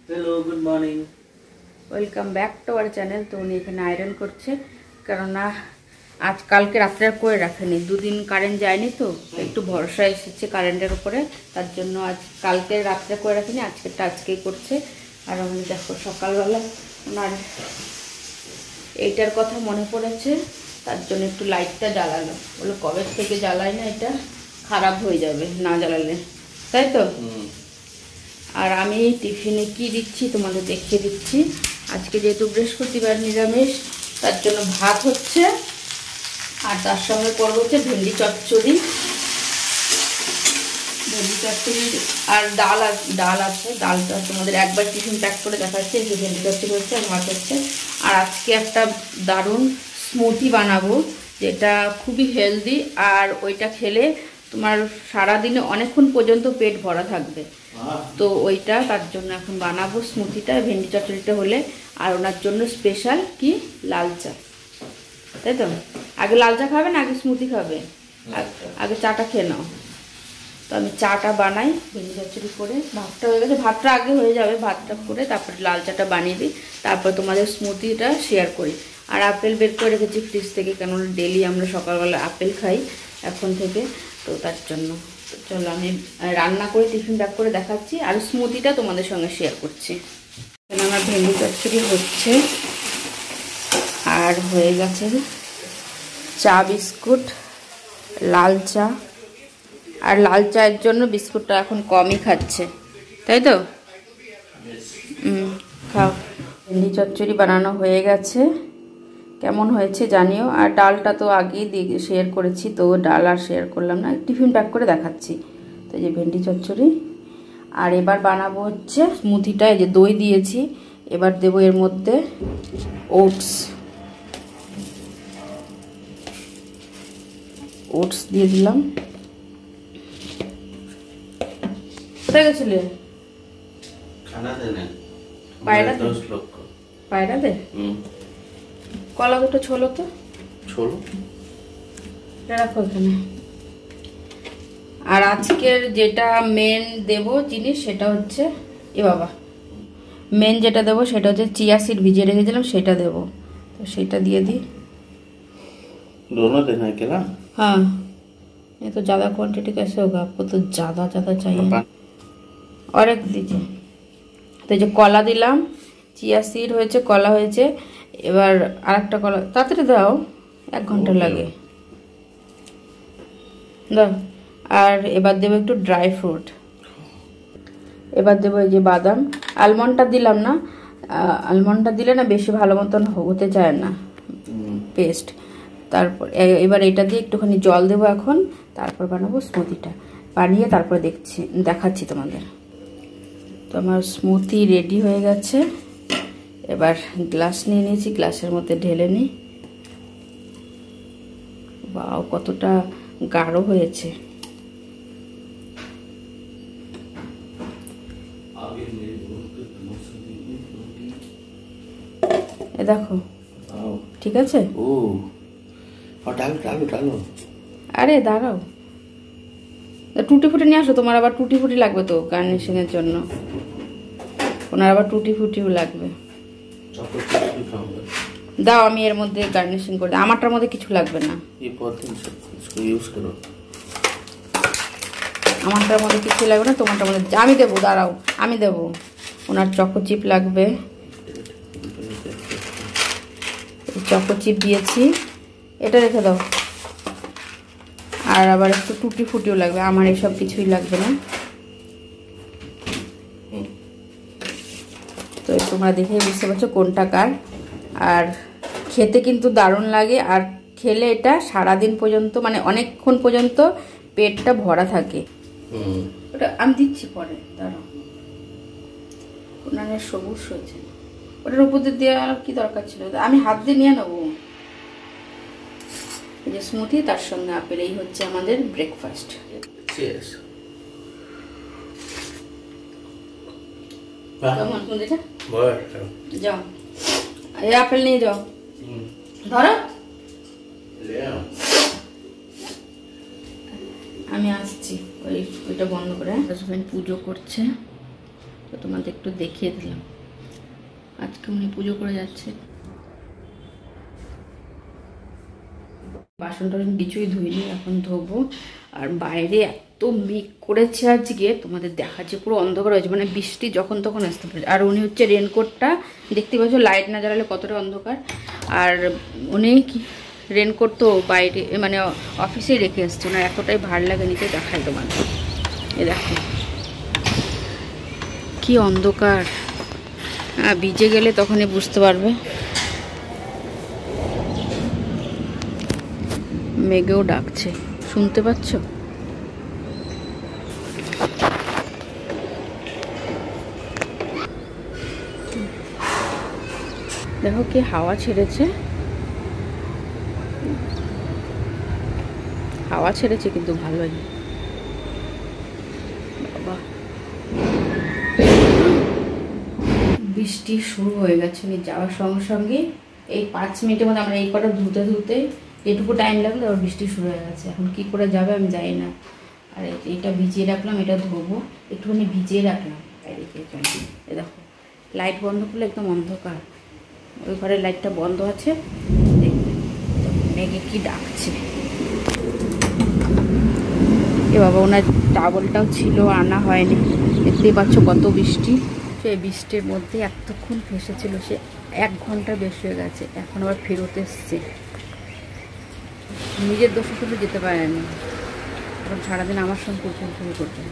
Hello good morning welcome back to our channel. তো উনি এখানে আয়রন করছে, কেননা আজ কালকে রাত্রে আর করে রাখেনি, দুদিন কারেন্ট যায়নি, তো একটু ভরসা এসেছে কারেন্টের উপরে, তার জন্য আজ কালকে রাত্রে করে রাখেনি, আজকেরটা আজকেই করছে। আর আমি দেখো সকালবেলা ওনার এইটার কথা মনে পড়েছে, তার জন্য একটু লাইটটা জ্বালালো, বলে কবে থেকে জ্বালাই না, এটা খারাপ হয়ে যাবে না জ্বালালে, তাই তো। আর আমি টিফিনে কি দিচ্ছি তোমাদের দেখিয়ে দিচ্ছি। আজকে যেহেতু বৃহস্পতিবার নিরামিষ, তার জন্য ভাত হচ্ছে, আর তার সঙ্গে করবো হচ্ছে ভেন্ডি চচ্চড়ি, আর ডাল আছে। ডালটা তোমাদের একবার টিফিন প্যাক করে দেখাচ্ছে, যে ভেন্ডি চচ্চড়ি হচ্ছে আর ভাত হচ্ছে। আর আজকে একটা দারুণ স্মুদি বানাবো, যেটা খুবই হেলদি, আর ওইটা খেলে তোমার সারাদিনে অনেকক্ষণ পর্যন্ত পেট ভরা থাকবে। তো ওইটা তার জন্য এখন বানাবো স্মুদিটা, ভেন্ডি চচ্চড়িটা হলে। আর ওনার জন্য স্পেশাল কি লাল চা, তাই তো। আগে লাল চা খাবে না আগে স্মুদি খাবে? আগে চাটা খেয়ে নাও। তো আমি চাটা বানাই ভেন্ডি চচ্চড়ি করে, ভাতটা হয়ে গেছে, ভাতটা আগে হয়ে যাবে, ভাতটা করে তারপরে লাল চাটা বানিয়ে দিই, তারপর তোমাদের স্মুদিটা শেয়ার করি। আর আপেল বের করে রেখেছি ফ্রিজ থেকে, কেননা ডেলি আমরা সকালবেলা আপেল খাই এখন থেকে, তো তার জন্য। চলো আমি রান্না করে টিফিন প্যাক করে দেখাচ্ছি, আর স্মুদিটা তোমাদের সঙ্গে শেয়ার করছি। এখানে আমার ভেন্ডি চচ্চড়ি হচ্ছে, আর হয়ে গেছে চা বিস্কুট, লাল চা। আর লাল চায়ের জন্য বিস্কুটটা এখন কমই খাচ্ছে, তাই তো। খাও। ভেন্ডি চচ্চড়ি বানানো হয়ে গেছে, কেমন হয়েছে জানিও। আর ডালটা তো আগেই শেয়ার করেছি, তো ডাল আর শেয়ার করলাম না, টিফিন প্যাক করে দেখাচ্ছি। তো এই যে ভেন্ডি চচ্চড়ি। আর এবার বানাবো হচ্ছে স্মুদিটা, এই যে দই দিয়েছি, এবার দেবো এর মধ্যে ওটস দিয়ে দিলাম। কোথায় গেছিলে? পায়রাতে কলা দুটো ছোলো তো, রাখো এখানে। আর আজকের যেটা মেন দেব জিনিস সেটা হচ্ছে, এ বাবা, মেন যেটা দেবো সেটা হচ্ছে চিয়া সিড ভিজিয়ে রেখেছিলাম, সেটা দেবো। তো সেটা দিয়ে দিই। दोनों देना है क्या? हाँ, ये तो ज़्यादा क्वांटिटी कैसे होगा, आपको तो ज़्यादा चाहिए ना। और एक दीजिए। তো এই যে কলা দিলাম, চিয়া সিড হয়েছে, কলা হয়েছে, এবার আরেকটা কলা তাড়াতাড়ি দাও, 1 ঘন্টা লাগে, দাও। আর এবার দেবো একটু ড্রাই ফ্রুট, এবার দেবো এই যে বাদাম। আলমন্ডটা দিলাম না, আলমন্ডটা দিলে না বেশি ভালো মতন হতে চায় না পেস্ট। তারপর এবার এটা দিয়ে একটুখানি জল দেবো এখন, তারপর বানাবো স্মুদিটা, বানিয়ে তারপরে দেখাচ্ছি তোমাদের। তো আমার স্মুদি রেডি হয়ে গেছে, এবার গ্লাস নিয়ে নিয়েছি, গ্লাসের মধ্যে ঢেলে নিই। বাও, কতটা গাঢ় হয়েছে। এ দেখো, ঠিক আছে। আরে দাঁড়াও, টুটি ফুটি নিয়ে আসো, তোমার আবার টুটি ফুটি লাগবে তো গার্নিশিং এর জন্য, ওনার আবার টুটি ফুটিও লাগবে। দাও, আমি এর মধ্যে গার্নিশিং করে দিই, আমারটার মধ্যে কিছু লাগবে না, আমারটার মধ্যে কিছু লাগবে না, তোমারটার মধ্যে আমি দেবো, দাঁড়াও আমি দেবো। ওনার চকো চিপ লাগবে, চকো চিপ দিয়েছি, এটা রেখে দাও। আর আবার একটু টুটি ফুটিও লাগবে, আমার এসব কিছুই লাগবে না। তো তোমরা দেখে বুঝতে পারছো কোনটা কার। আর খেতে কিন্তু দারুণ লাগে, আর খেলে এটা সারাদিন পর্যন্ত, মানে অনেকক্ষণ পর্যন্ত পেটটা ভরা থাকে। ওটা আমি দিচ্ছি পরে, দাঁড়াও। ওনার সবুজ হয়েছে, ওটার উপর দিয়ে দেওয়ার কি দরকার ছিল, আমি হাত দিয়ে নিয়ে নেবো। এই যে স্মুদি, তার সঙ্গে আপেল, এই হচ্ছে আমাদের ব্রেকফাস্ট। কেমন স্মুদিটা? যাও, এই আপেল নিয়ে যাও, ধরো। আমি আসছি, ওইটা বন্ধ করে। হাজবেন্ড পুজো করছে, তো তোমাদের একটু দেখিয়ে দিলাম। আজকে উনি পুজো করে যাচ্ছে। বাসন টাসন কিছুই ধুইনি, এখন ধোবো। আর বাইরে এত মেঘ করেছে আজকে, তোমাদের দেখাচ্ছে পুরো অন্ধকার হয়েছে, মানে বৃষ্টি যখন তখন আসতে পারে। আর উনি হচ্ছে রেনকোটটা দেখতে পাচ্ছ, লাইট না জ্বালালে কতটা অন্ধকার। আর উনি রেনকোট তো বাইরে মানে অফিসেই রেখে এসছে, ওনার এতটাই ভার লাগে নিতে। দেখাই তোমাদের, এ দেখো কি অন্ধকার। হ্যাঁ, ভিজে গেলে তখনই বুঝতে পারবে। মেঘেও ডাকছে, শুনতে পাচ্ছ? দেখো কি হাওয়া ছেড়েছে, হাওয়া ছেড়েছে কিন্তু ভালোই। বাবা, বৃষ্টি শুরু হয়ে গেছে। যাওয়ার সঙ্গে সঙ্গে এই 5 মিনিটের মধ্যে আমরা এই কটা ধুতে ধুতে এটুকু টাইম লাগলো, আর বৃষ্টি শুরু হয়ে গেছে। এখন কি করে যাবে আমি জানি না। আর এটা ভিজিয়ে রাখলাম, এটা ধোবো, একটুখানি ভিজিয়ে রাখলাম। এদিকে এ দেখো লাইট বন্ধ করলে একদম অন্ধকার। ওই ঘরের লাইটটা বন্ধ আছে, দেখবে মেঘে কি ডাকছে। এ বাবা, ওনার টাওয়ালটাও ছিল, আনা হয়নি। দেখতেই পাচ্ছ কত বৃষ্টি। সেই বৃষ্টির মধ্যে এতক্ষণ ফেসেছিল, সে 1 ঘন্টা বেশি হয়ে গেছে, এখন আবার ফেরত এসছে। নিজের দোষে শুধু যেতে পারেনি, এখন সারাদিন আমার সঙ্গে কুরকুর শুরু করবে।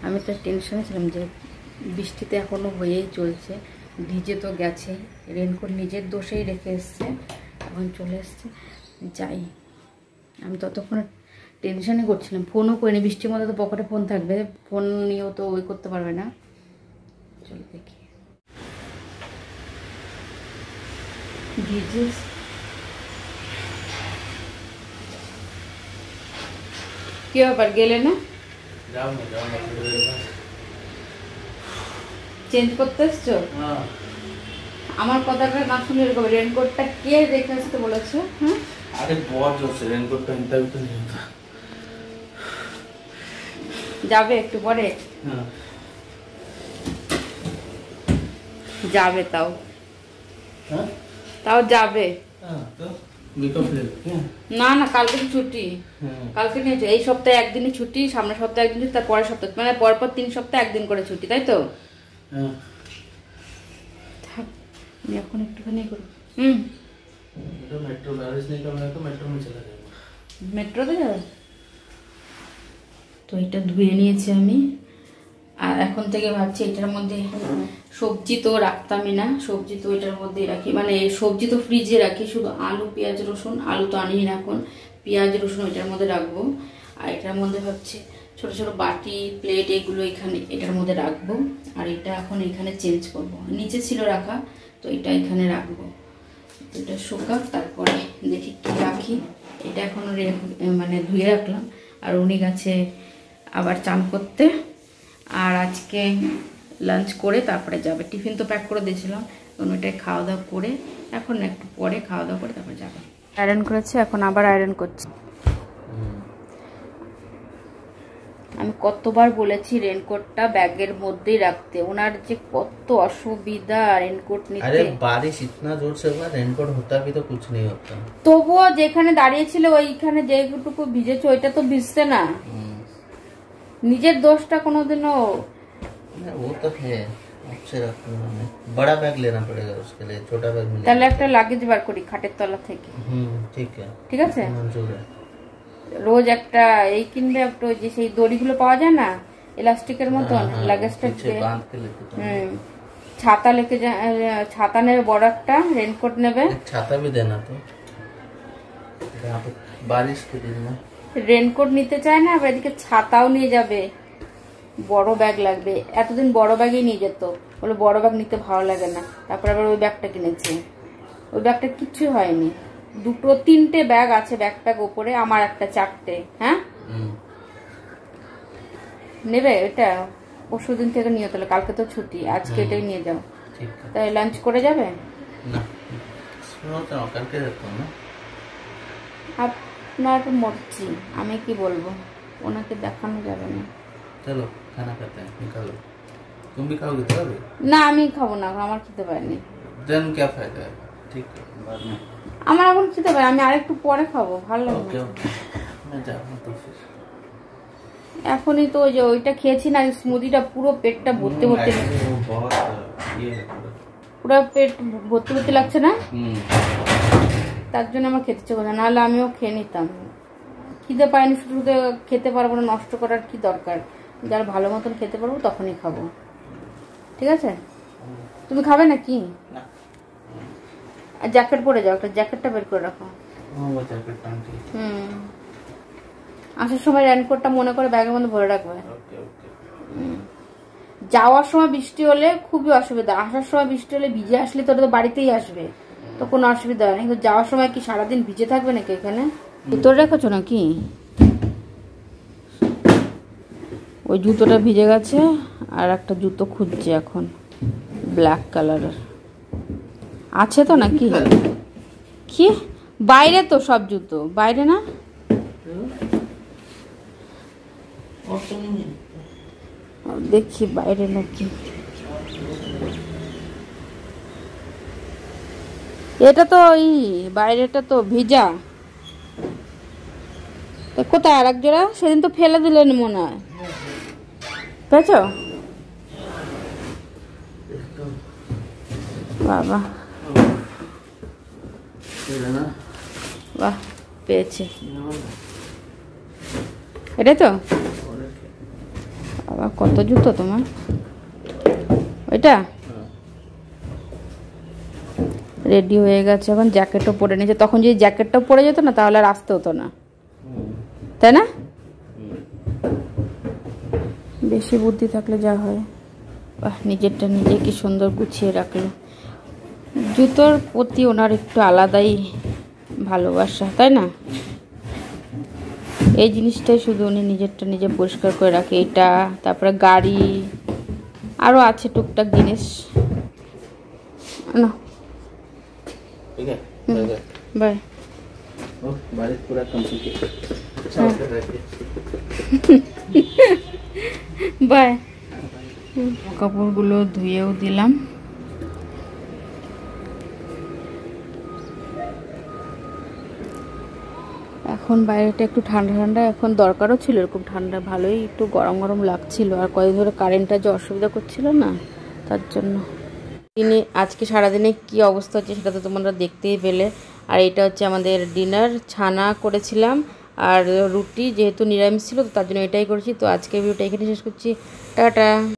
আমি তো টেনশনে ছিলাম যে বৃষ্টিতে এখনও হয়েই চলছে, ভিজে তো গেছে, রেনকোট নিজের দোষেই রেখে এসছে, এখন চলে এসছে। যাই, আমি ততক্ষণ টেনশনে করছিলাম, ফোনও করিনি। বৃষ্টির মধ্যে তো পকেটে ফোন থাকবে, ফোন নিয়েও তো ওই করতে পারবে না। চলো দেখি, ভিজে কি ব্যাপার, গেলে না? চেঞ্জ করতে এসছো? আমার কথাটা না শুনে এরকম রেনকোটটা কে রেখে আসতে বলেছে? হ্যাঁ, अरे बहुत जोर से रेनकोट पहनता भी तो नहीं होता। যাবে একটু পরে? हाँ। যাবে তাও? हाँ? তাও যাবে? हाँ, तो मेकअप ले क्या? না না, কালকে তো ছুটি। हाँ। কালকে নিয়েছে, এই সপ্তাহে একদিনই ছুটি, সামনের সপ্তাহে একদিন ছুটি, তার পরের সপ্তাহে, মানে পরপর 3 সপ্তাহে একদিন করে ছুটি, তাই তো? हाँ। আমি এখন একটুখানি করব। तो मेट्रो बारिश नहीं करना है तो मेट्रो में चला जाएगा। মেট্রোতে যাবে? তো এটা ধুয়ে নিয়েছি আমি। আর এখন থেকে ভাবছি এটার মধ্যে সবজি তো রাখতামই না, সবজি তো এটার মধ্যে রাখি, মানে সবজি তো ফ্রিজে রাখি, শুধু আলু পেঁয়াজ রসুন, আলু তো আনিই না এখন, পেঁয়াজ রসুন এটার মধ্যে রাখবো। আর এটার মধ্যে ভাবছি ছোট ছোট বাটি প্লেট এগুলো এখানে এটার মধ্যে রাখবো। আর এটা এখন এখানে চেঞ্জ করব, নিচে ছিল রাখা, তো এটা এখানে রাখবো। এটা শুকাক, তারপরে দেখি কি রাখি। এটা এখন মানে ধুয়ে রাখলাম। আর উনি গেছে আবার চান করতে, আর আজকে লাঞ্চ করে তারপরে যাবে। টিফিন তো প্যাক করে দিয়েছিলাম, ওটাই খাওয়া দাওয়া করে এখন একটু পরে খাওয়া দাওয়া করে তারপরে যাবে। আয়রন করেছে, এখন আবার আয়রন করছে। আমি কতবার বলেছি রেনকোটটা ব্যাগের মধ্যেই রাখতে, ওনার যে কত অসুবিধা রেনকোট নিতে। अरे बारिश इतना जोर से हुआ, रेनकोट होता भी तो कुछ नहीं होता। তবুও যেখানে দাঁড়িয়েছিল ওইখানে যেটুকু ভিজেছে ওইটা তো ভিজতে না। নিজের দোষটা কোনোদিনও। वो तो है, अच्छे रखना है। बड़ा बैग लेना पड़ेगा उसके लिए, छोटा बैग मिलेगा। তাহলে একটা লাগেজ বার করি খাটের তলা থেকে। ठीक है, ঠিক আছে, मंजूर है। রোজ একটা এই কিনবে, একটা ওই যে সেই দড়িগুলো পাওয়া যায় না ইলাস্টিকের মতন, লাগেজটা बांध के लेते तो। ছাতা লেকে ছাতা নেবে, বড় একটা রেনকোট নেবে। छाता भी देना तो यहाँ पे बारिश के दिन में। রেনকোট নিতে চায় না, আবার এদিকে ছাতাও নিয়ে যাবে, বড় ব্যাগ লাগবে। এতদিন বড় ব্যাগই নিয়ে যেত, বলে বড় ব্যাগ নিতে ভালো লাগে না, তারপর আবার ওই ব্যাগটা কিনেছে। ওই ব্যাগটা কিচ্ছু হয়নি, 2-3টে ব্যাগ আছে ব্যাকপ্যাক উপরে, আমার একটা 4টে। হ্যাঁ, নেবে এটা? পরশুদিন থেকে নিয়ে, তাহলে কালকে তো ছুটি, আজকে এটাই নিয়ে যাও। তাই লাঞ্চ করে যাবে না? কালকে যেতাম না। আপনার মর্জি, আমি কি বলবো। ওনাকে দেখানো যাবে না। चलो खाना खाते हैं, निकालो। तुम भी खाओगे तो अभी? না আমি খাবো না, আমার খেতে পারিনি। देन क्या फायदा है? ठीक है बाद में। আমার এখন খেতে পারি, আমি আরেকটু পরে খাবো, ভালো লাগবে ओके না। ओके मैं जाऊँ तो फिर। এখনই তো ওই যে ওইটা খেয়েছি না, স্মুদিটা পুরো পেটটা ভর্তি ভর্তি, वो बहुत ये है पूरा। পুরো পেট ভর্তি ভর্তি লাগছে না, তার জন্য আমার খেতে ইচ্ছে করে না, নাহলে আমিও খেয়ে নিতাম। খিদে পাইনি শুধু শুধু খেতে পারবো না, নষ্ট করার কি দরকার, যার ভালো মতন খেতে পারবো তখনই খাবো, ঠিক আছে? তুমি খাবে নাকি? না। আর জ্যাকেট পরে যাও, একটা জ্যাকেটটা বের করে রাখো। वो जैकेट पहन के। আসার সময় রেনকোটটা মনে করে ব্যাগের মধ্যে ভরে রাখবে। Okay okay. যাওয়ার সময় বৃষ্টি হলে খুবই অসুবিধা, আসার সময় বৃষ্টি হলে ভিজে আসলে তোরা তো বাড়িতেই আসবে, তো কোনো অসুবিধা হয় না, কিন্তু যাওয়ার সময় কি সারাদিন ভিজে থাকবে নাকি এখানে? ভিতরে রেখেছো নাকি? ওই জুতোটা ভিজে গেছে, আর একটা জুতো খুঁজছে এখন, ব্ল্যাক কালারের আছে তো নাকি? কি বাইরে তো সব জুতো বাইরে না? और तो नहीं है। দেখি বাইরে নাকি। এটা তো ওই বাইরেটা তো ভিজা, তো কোথায় আর এক জোড়া? সেদিন তো ফেলে দিলেন মনে হয়, পেয়েছ? বাবা ये ना বাহ, পেয়েছে, এটাই তো। বাবা কত জুতো তোমার, ওইটা রেডি হয়ে গেছে, এখন জ্যাকেটও পরে নিয়েছে, তখন যদি জ্যাকেটটাও পরে যেত না তাহলে আর আসতে হতো না, তাই না? বেশি বুদ্ধি থাকলে যা হয়। বাহ, নিজেরটা নিজে কি সুন্দর গুছিয়ে রাখলো। জুতোর প্রতি ওনার একটু আলাদাই ভালোবাসা, তাই না? এই জিনিসটাই শুধু উনি নিজেরটা নিজে পরিষ্কার করে রাখে, এটা, তারপরে গাড়ি, আরও আছে টুকটাক জিনিস না। ठीक है बाय बाय। বাই। ओ बारिश पूरा कंप्लीट अच्छा हाँ। होकर रखिए। বাই। কাপড়গুলো ধুয়েও দিলাম, এখন বাইরেটা একটু ঠান্ডা ঠান্ডা, এখন দরকারও ছিল এরকম ঠান্ডা, ভালোই একটু গরম গরম লাগছিল, আর কয়েকদিন ধরে কারেন্টটা যে অসুবিধা করছিল না, তার জন্য। দিনে আজকে সারাদিনে কি অবস্থা হচ্ছে সেটা তো তোমরা দেখতেই পেলে। আর এটা হচ্ছে আমাদের ডিনার, ছানা করেছিলাম আর রুটি, যেহেতু নিরামিষ ছিল তো তার জন্য এটাই করেছি। তো আজকে ভিডিওটা এখানে শেষ করছি, টাটা।